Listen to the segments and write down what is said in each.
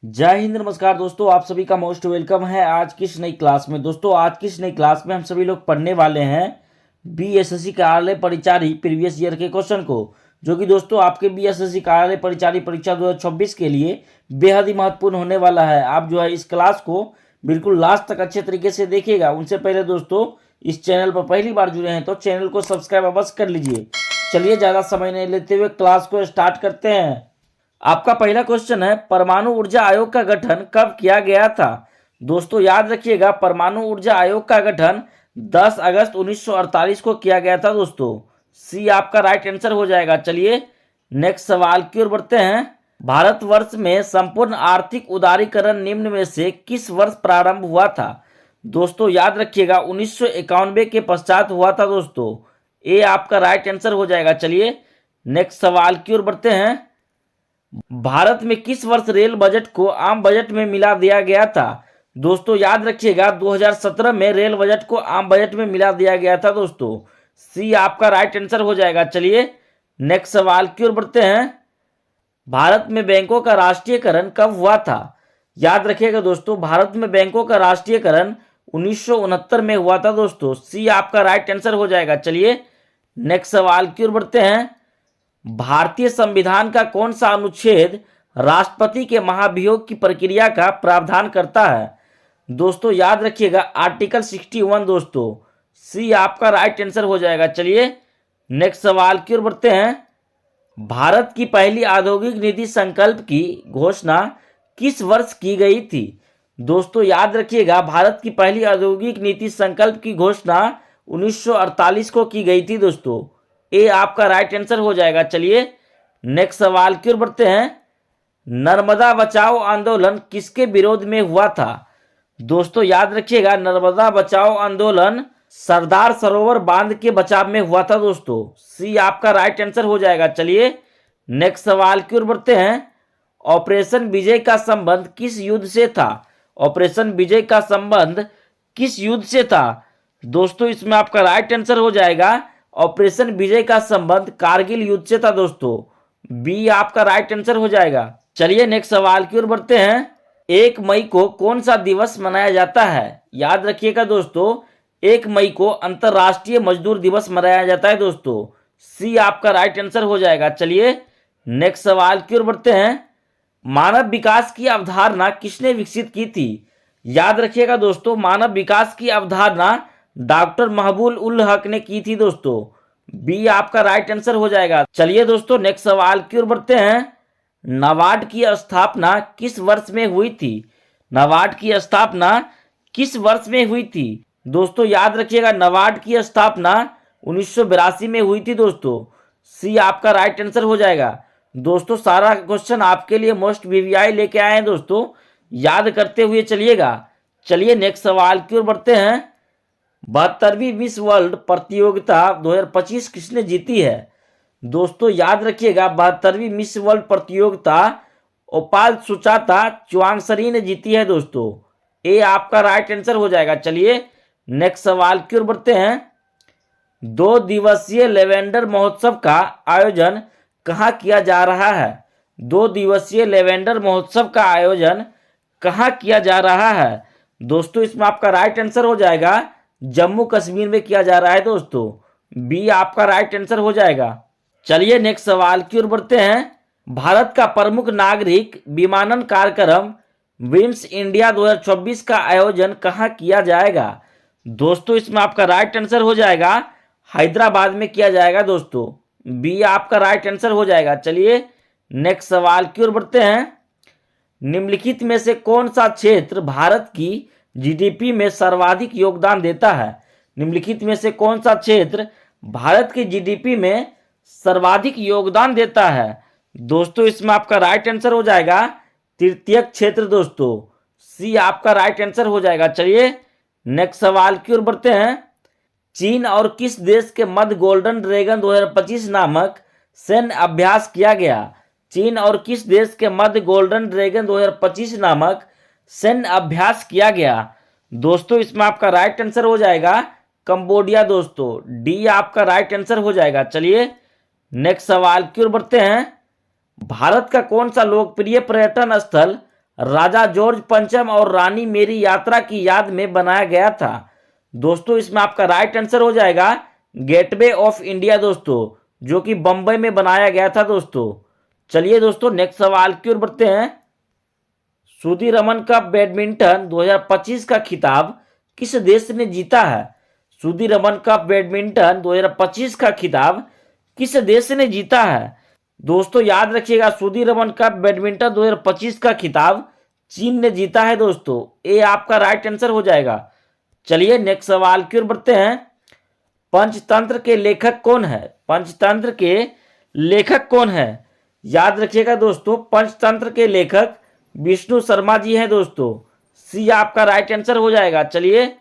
जय हिंद, नमस्कार दोस्तों। आप सभी का मोस्ट वेलकम है आज की इस नई क्लास में। दोस्तों आज की इस नई क्लास में हम सभी लोग पढ़ने वाले हैं बीएसएससी कार्यालय परिचारी प्रीवियस ईयर के क्वेश्चन को, जो कि दोस्तों आपके बीएसएससी कार्यालय परिचारी परीक्षा 2026 के लिए बेहद ही महत्वपूर्ण होने वाला है। आप जो है इस क्लास को बिल्कुल लास्ट तक अच्छे तरीके से देखिएगा। उनसे पहले दोस्तों इस चैनल पर पहली बार जुड़े हैं तो चैनल को सब्सक्राइब अवश्य कर लीजिए। चलिए ज़्यादा समय नहीं लेते हुए क्लास को स्टार्ट करते हैं। आपका पहला क्वेश्चन है, परमाणु ऊर्जा आयोग का गठन कब किया गया था। दोस्तों याद रखिएगा, परमाणु ऊर्जा आयोग का गठन 10 अगस्त 1948 को किया गया था। दोस्तों सी आपका राइट आंसर हो जाएगा। चलिए नेक्स्ट सवाल की ओर बढ़ते हैं। भारतवर्ष में संपूर्ण आर्थिक उदारीकरण निम्न में से किस वर्ष प्रारंभ हुआ था। दोस्तों याद रखिएगा 1991 के पश्चात हुआ था। दोस्तों ए आपका राइट आंसर हो जाएगा। चलिए नेक्स्ट सवाल की ओर बढ़ते हैं। भारत में किस वर्ष रेल बजट को आम बजट में मिला दिया गया था। दोस्तों याद रखिएगा 2017 में रेल बजट को आम बजट में मिला दिया गया था। दोस्तों सी आपका राइट आंसर हो जाएगा। चलिए नेक्स्ट सवाल की ओर बढ़ते हैं। भारत में बैंकों का राष्ट्रीयकरण कब हुआ था। याद रखिएगा दोस्तों, भारत में बैंकों का राष्ट्रीयकरण 1969 में हुआ था। दोस्तों सी आपका राइट आंसर हो जाएगा। चलिए नेक्स्ट सवाल की ओर बढ़ते हैं। भारतीय संविधान का कौन सा अनुच्छेद राष्ट्रपति के महाभियोग की प्रक्रिया का प्रावधान करता है। दोस्तों याद रखिएगा आर्टिकल 61। दोस्तों सी आपका राइट आंसर हो जाएगा। चलिए नेक्स्ट सवाल की ओर बढ़ते हैं। भारत की पहली औद्योगिक नीति संकल्प की घोषणा किस वर्ष की गई थी। दोस्तों याद रखिएगा भारत की पहली औद्योगिक नीति संकल्प की घोषणा 1948 को की गई थी। दोस्तों ए आपका राइट आंसर हो जाएगा। चलिए नेक्स्ट सवाल की ओर बढ़ते हैं। नर्मदा बचाओ आंदोलन किसके विरोध में हुआ था। दोस्तों याद रखिएगा नर्मदा बचाओ आंदोलन सरदार सरोवर बांध के बचाव में हुआ था। दोस्तों सी आपका राइट आंसर हो जाएगा। चलिए नेक्स्ट सवाल की ओर बढ़ते हैं। ऑपरेशन विजय का संबंध किस युद्ध से था। ऑपरेशन विजय का संबंध किस युद्ध से था। दोस्तों इसमें आपका राइट आंसर हो जाएगा ऑपरेशन विजय का संबंध कारगिल युद्ध से था। दोस्तों बी आपका राइट आंसर हो जाएगा। चलिए नेक्स्ट सवाल की ओर बढ़ते हैं। 1 मई को कौन सा दिवस मनाया जाता है। याद रखिएगा दोस्तों 1 मई को अंतरराष्ट्रीय मजदूर दिवस मनाया जाता है। दोस्तों सी आपका राइट आंसर हो जाएगा। चलिए नेक्स्ट सवाल की ओर बढ़ते हैं। मानव विकास की अवधारणा किसने विकसित की थी। याद रखिएगा दोस्तों मानव विकास की अवधारणा डॉक्टर महबूब उल हक ने की थी। दोस्तों बी आपका राइट आंसर हो जाएगा। चलिए दोस्तों नेक्स्ट सवाल की ओर बढ़ते हैं। नाबार्ड की स्थापना किस वर्ष में हुई थी। नाबार्ड की स्थापना किस वर्ष में हुई थी। दोस्तों याद रखिएगा नाबार्ड की स्थापना 1982 में हुई थी। दोस्तों सी आपका राइट आंसर हो जाएगा। दोस्तों सारा क्वेश्चन आपके लिए मोस्ट वीवीआई लेके आए हैं। दोस्तों याद करते हुए चलिएगा। चलिए नेक्स्ट सवाल की ओर बढ़ते हैं। 72वीं विश्व वर्ल्ड प्रतियोगिता 2025 किसने जीती है। दोस्तों याद रखिएगा 72वीं विश्व वर्ल्ड प्रतियोगिता ओपाल सुचाता चुआंगसरी ने जीती है। दोस्तों ए आपका राइट आंसर हो जाएगा। चलिए नेक्स्ट सवाल की ओर बढ़ते हैं। 2 दिवसीय लेवेंडर महोत्सव का आयोजन कहाँ किया जा रहा है। 2 दिवसीय लेवेंडर महोत्सव का आयोजन कहाँ किया जा रहा है। दोस्तों इसमें आपका राइट आंसर हो जाएगा जम्मू कश्मीर में किया जा रहा है। दोस्तों बी आपका राइट आंसर हो जाएगा। चलिए नेक्स्ट सवाल की ओर बढ़ते हैं। भारत का प्रमुख नागरिक विमानन कार्यक्रम विम्स इंडिया 2024 का आयोजन कहाँ किया जाएगा। दोस्तों इसमें आपका राइट आंसर हो जाएगा हैदराबाद में किया जाएगा। दोस्तों बी आपका राइट आंसर हो जाएगा। चलिए नेक्स्ट सवाल की ओर बढ़ते हैं। निम्नलिखित में से कौन सा क्षेत्र भारत की जीडीपी में सर्वाधिक योगदान देता है। निम्नलिखित में से कौन सा क्षेत्र भारत की जीडीपी में सर्वाधिक योगदान देता है। दोस्तों इसमें आपका राइट आंसर हो जाएगा तृतीयक क्षेत्र। दोस्तों सी आपका राइट आंसर हो जाएगा। चलिए नेक्स्ट सवाल की ओर बढ़ते हैं। चीन और किस देश के मध्य गोल्डन ड्रैगन 2025 नामक सैन्य अभ्यास किया गया। चीन और किस देश के मध्य गोल्डन ड्रैगन 2025 नामक सैन्य अभ्यास किया गया। दोस्तों इसमें आपका राइट आंसर हो जाएगा कंबोडिया। दोस्तों डी आपका राइट आंसर हो जाएगा। चलिए नेक्स्ट सवाल की ओर बढ़ते हैं। भारत का कौन सा लोकप्रिय पर्यटन स्थल राजा जॉर्ज पंचम और रानी मेरी यात्रा की याद में बनाया गया था? दोस्तों इसमें आपका राइट आंसर हो जाएगा गेटवे ऑफ इंडिया दोस्तों, जो कि बंबई में बनाया गया था दोस्तों। चलिए दोस्तों नेक्स्ट सवाल की ओर बढ़ते हैं। सुधीरमन कप बैडमिंटन 2025 का खिताब किस देश ने जीता है? सुधीरमन कप बैडमिंटन 2025 का खिताब किस देश ने जीता है? दोस्तों याद रखिएगा, सुधीरमन कप बैडमिंटन 2025 का खिताब चीन ने जीता है दोस्तों। ये आपका राइट आंसर हो जाएगा। चलिए नेक्स्ट सवाल की ओर बढ़ते हैं। पंचतंत्र के लेखक कौन है? पंचतंत्र के लेखक कौन है? याद रखिएगा दोस्तों, पंचतंत्र के लेखक विष्णु शर्मा जी हैं दोस्तों। सी आपका राइट आंसर हो जाएगा। चलिए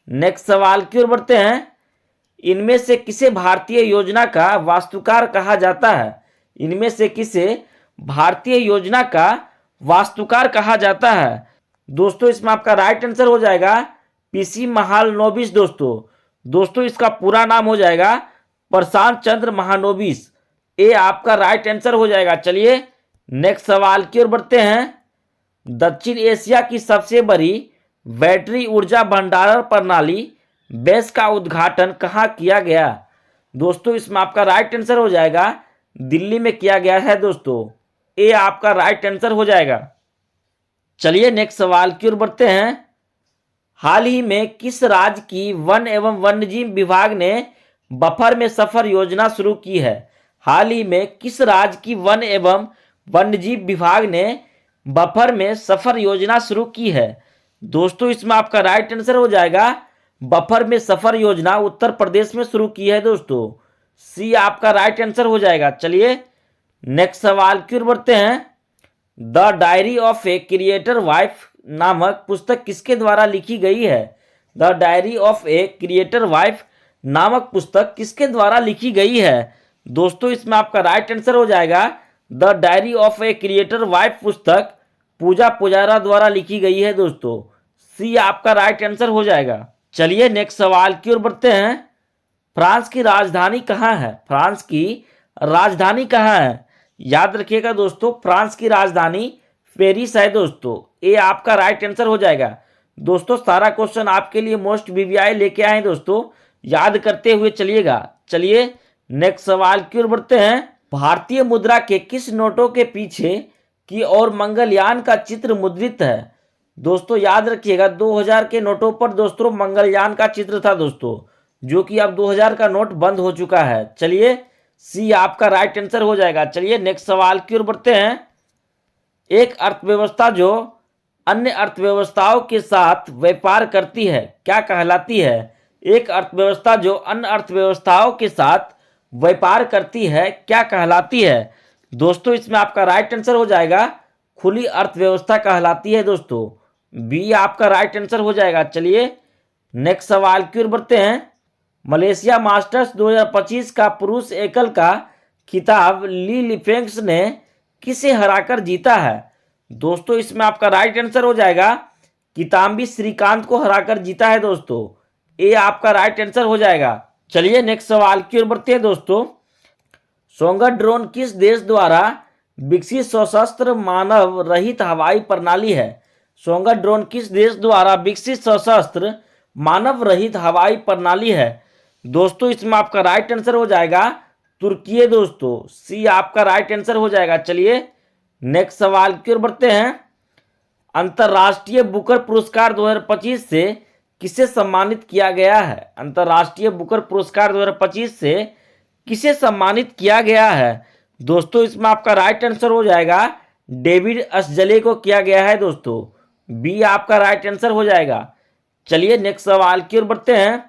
नेक्स्ट सवाल की ओर बढ़ते हैं। इनमें से किसे भारतीय योजना का वास्तुकार कहा जाता है? इनमें से किसे भारतीय योजना का वास्तुकार कहा जाता है? दोस्तों इसमें आपका राइट आंसर हो जाएगा पीसी महालनोबिस दोस्तों इसका पूरा नाम हो जाएगा प्रशांत चंद्र महानोबिस। ये आपका राइट आंसर हो जाएगा। चलिए नेक्स्ट सवाल की ओर बढ़ते हैं। दक्षिण एशिया की सबसे बड़ी बैटरी ऊर्जा भंडारण प्रणाली बेस का उद्घाटन कहाँ किया गया? दोस्तों इसमें आपका राइट आंसर हो जाएगा दिल्ली में किया गया है दोस्तों। ये आपका राइट आंसर हो जाएगा। चलिए नेक्स्ट सवाल की ओर बढ़ते हैं। हाल ही में किस राज्य की वन एवं वन्यजीव विभाग ने बफर में सफर योजना शुरू की है? हाल ही में किस राज्य की वन एवं वन्यजीव विभाग ने बफर में सफर योजना शुरू की है? दोस्तों इसमें आपका राइट आंसर हो जाएगा बफर में सफर योजना उत्तर प्रदेश में शुरू की है दोस्तों। सी आपका राइट आंसर हो जाएगा। चलिए नेक्स्ट सवाल की ओर बढ़ते हैं। The diary of a creator wife नामक पुस्तक किसके द्वारा लिखी गई है? The diary of a creator wife नामक पुस्तक किसके द्वारा लिखी गई है? दोस्तों इसमें आपका राइट आंसर हो जाएगा the diary of a creator wife पुस्तक पूजा पुजारा द्वारा लिखी गई है दोस्तों। सी आपका राइट आंसर हो जाएगा। चलिए नेक्स्ट सवाल की ओर बढ़ते हैं। फ्रांस की राजधानी कहाँ है? फ्रांस की राजधानी कहाँ है? याद रखिएगा दोस्तों, फ्रांस की राजधानी पेरिस है दोस्तों। ये आपका राइट आंसर हो जाएगा। दोस्तों सारा क्वेश्चन आपके लिए मोस्ट वीवीआई लेके आए दोस्तों, याद करते हुए चलिएगा। चलिए नेक्स्ट सवाल की ओर बढ़ते हैं। भारतीय मुद्रा के किस नोटों के पीछे की ओर मंगलयान का चित्र मुद्रित है? दोस्तों याद रखिएगा 2000 के नोटों पर दोस्तों मंगलयान का चित्र था दोस्तों, जो कि अब 2000 का नोट बंद हो चुका है। चलिए सी आपका राइट आंसर हो जाएगा। चलिए नेक्स्ट सवाल की ओर बढ़ते हैं। एक अर्थव्यवस्था जो अन्य अर्थव्यवस्थाओं के साथ व्यापार करती है क्या कहलाती है? एक अर्थव्यवस्था जो अन्य अर्थव्यवस्थाओं के साथ व्यापार करती है क्या कहलाती है? दोस्तों इसमें आपका राइट आंसर हो जाएगा खुली अर्थव्यवस्था कहलाती है दोस्तों। बी आपका राइट आंसर हो जाएगा। चलिए नेक्स्ट सवाल की ओर बढ़ते हैं। मलेशिया मास्टर्स 2025 का पुरुष एकल का खिताब ली लिफेंग्स ने किसे हराकर जीता है? दोस्तों इसमें आपका राइट आंसर हो जाएगा किदाम्बी श्रीकांत को हराकर जीता है दोस्तों। ये आपका राइट आंसर हो जाएगा। चलिए नेक्स्ट सवाल की ओर बढ़ते हैं दोस्तों। सोंगर ड्रोन किस देश द्वारा विकसित सशस्त्र मानव रहित हवाई प्रणाली है? सोंगर ड्रोन किस देश द्वारा विकसित सशस्त्र मानव रहित हवाई प्रणाली है? दोस्तों इसमें आपका राइट आंसर हो जाएगा तुर्की दोस्तों। सी आपका राइट आंसर हो जाएगा। चलिए नेक्स्ट सवाल की ओर बढ़ते हैं। अंतर्राष्ट्रीय बुकर पुरस्कार 2025 से किसे सम्मानित किया गया है? अंतर्राष्ट्रीय बुकर पुरस्कार 2025 से किसे सम्मानित किया गया है? दोस्तों इसमें आपका राइट आंसर हो जाएगा डेविड असजले को किया गया है दोस्तों। बी आपका राइट आंसर हो जाएगा। चलिए नेक्स्ट सवाल की ओर बढ़ते हैं।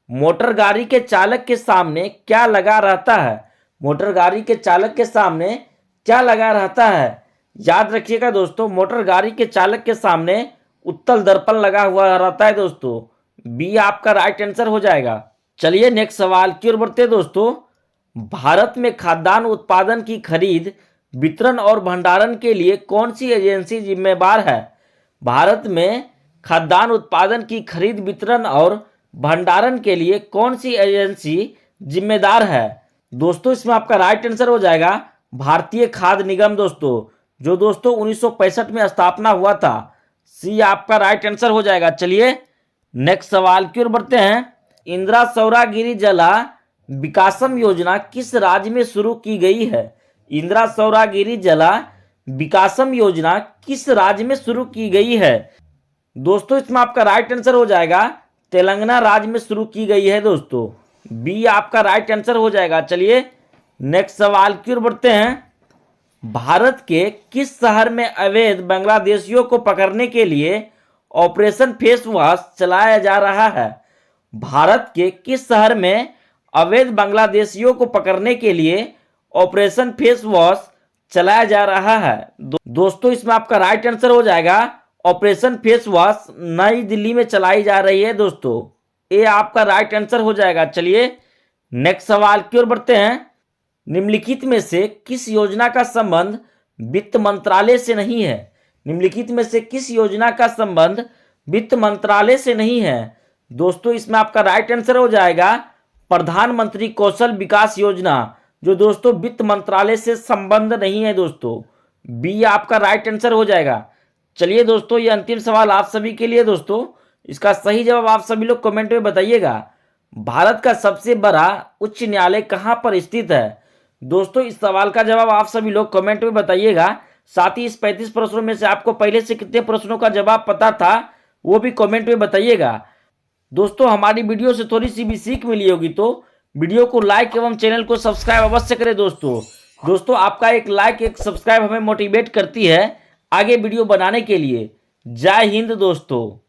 मोटर गाड़ी के चालक के सामने क्या लगा रहता है? मोटर गाड़ी के चालक के सामने क्या लगा रहता है? याद रखिएगा दोस्तों, मोटर गाड़ी के चालक के सामने उत्तल दर्पण लगा हुआ रहता है दोस्तों। बी आपका राइट आंसर हो जाएगा। चलिए नेक्स्ट सवाल की ओर बढ़ते हैं दोस्तों। भारत में खाद्यान्न उत्पादन की खरीद, वितरण और भंडारण के लिए कौन सी एजेंसी जिम्मेदार है? भारत में खाद्यान्न उत्पादन की खरीद, वितरण और भंडारण के लिए कौन सी एजेंसी जिम्मेदार है? दोस्तों इसमें आपका राइट आंसर हो जाएगा भारतीय खाद्य निगम दोस्तों, जो दोस्तों 1965 में स्थापना हुआ था। सी आपका राइट आंसर हो जाएगा। चलिए नेक्स्ट सवाल की ओर बढ़ते हैं। इंदिरा सौरागिरी जला विकासम योजना किस राज्य में शुरू की गई है? इंदिरा सौरागिरी जला विकासम योजना किस राज्य में शुरू की गई है? दोस्तों इसमें आपका राइट आंसर हो जाएगा तेलंगाना राज्य में शुरू की गई है दोस्तों। बी आपका राइट आंसर हो जाएगा। चलिए नेक्स्ट सवाल की ओर बढ़ते हैं। भारत के किस शहर में अवैध बांग्लादेशियों को पकड़ने के लिए ऑपरेशन फेस वॉश चलाया जा रहा है? भारत के किस शहर में अवैध बांग्लादेशियों को पकड़ने के लिए ऑपरेशन फेस वॉश चलाया जा रहा है? दोस्तों इसमें आपका राइट आंसर हो जाएगा ऑपरेशन फेस वॉश नई दिल्ली में चलाई जा रही है दोस्तों। ये आपका राइट आंसर हो जाएगा। चलिए नेक्स्ट सवाल की ओर बढ़ते हैं। निम्नलिखित में से किस योजना का संबंध वित्त मंत्रालय से नहीं है? निम्नलिखित में से किस योजना का संबंध वित्त मंत्रालय से नहीं है? दोस्तों इसमें आपका राइट आंसर हो जाएगा प्रधानमंत्री कौशल विकास योजना, जो दोस्तों वित्त मंत्रालय से संबंध नहीं है दोस्तों। बी आपका राइट आंसर हो जाएगा। चलिए दोस्तों ये अंतिम सवाल आप सभी के लिए दोस्तों, इसका सही जवाब आप सभी लोग कमेंट में बताइएगा। भारत का सबसे बड़ा उच्च न्यायालय कहां पर स्थित है? दोस्तों इस सवाल का जवाब आप सभी लोग कमेंट में बताइएगा। साथ ही इस 35 प्रश्नों में से आपको पहले से कितने प्रश्नों का जवाब पता था वो भी कमेंट में बताइएगा। दोस्तों हमारी वीडियो से थोड़ी सी भी सीख मिली होगी तो वीडियो को लाइक एवं चैनल को सब्सक्राइब अवश्य करें दोस्तों आपका एक लाइक एक सब्सक्राइब हमें मोटिवेट करती है आगे वीडियो बनाने के लिए। जय हिंद दोस्तों।